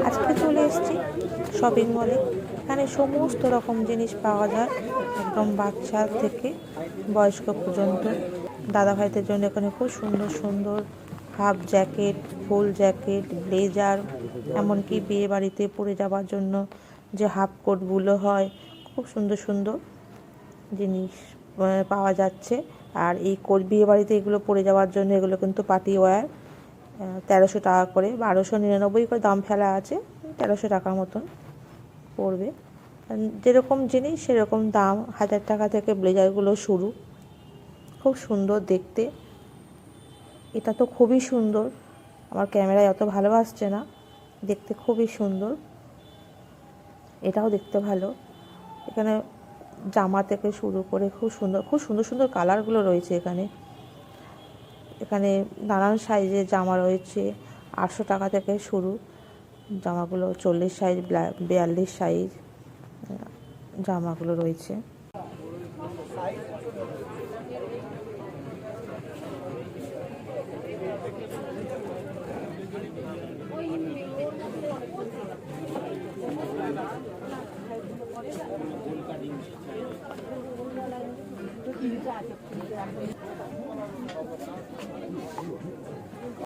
আজকে চলে এসেছি শপিং মলে। এখানে সমস্ত রকম জিনিস পাওয়া যায়, একদম বাচ্চা থেকে বয়স্ক পর্যন্ত। দাদাভাইদের জন্য এখানে খুব সুন্দর সুন্দর হাফ জ্যাকেট, ফুল জ্যাকেট, ব্লেজার, এমনকি বিয়ে বাড়িতে পরে যাওয়ার জন্য যে হাফ কোটগুলো হয়, খুব সুন্দর সুন্দর জিনিস পাওয়া যাচ্ছে। আর এই বিয়ে বাড়িতে এগুলো পরে যাওয়ার জন্য এগুলো কিন্তু পার্টি ওয়্যার। 1300 টাকা করে, 1299 করে দাম ফেলা আছে, 1300 টাকার মতন পড়বে। যেরকম জিনিস সেরকম দাম, 1000 টাকা থেকে ব্লেজারগুলো শুরু। খুব সুন্দর দেখতে। এটা তো খুবই সুন্দর, আমার ক্যামেরায় অত ভালো আসছে না, দেখতে খুবই সুন্দর। এটাও দেখতে ভালো। এখানে জামা থেকে শুরু করে খুব সুন্দর খুব সুন্দর সুন্দর কালারগুলো রয়েছে এখানে। এখানে নানান সাইজের জামা রয়েছে, 800 টাকা থেকে শুরু জামাগুলো, 40 সাইজ, 42 সাইজ জামাগুলো রয়েছে।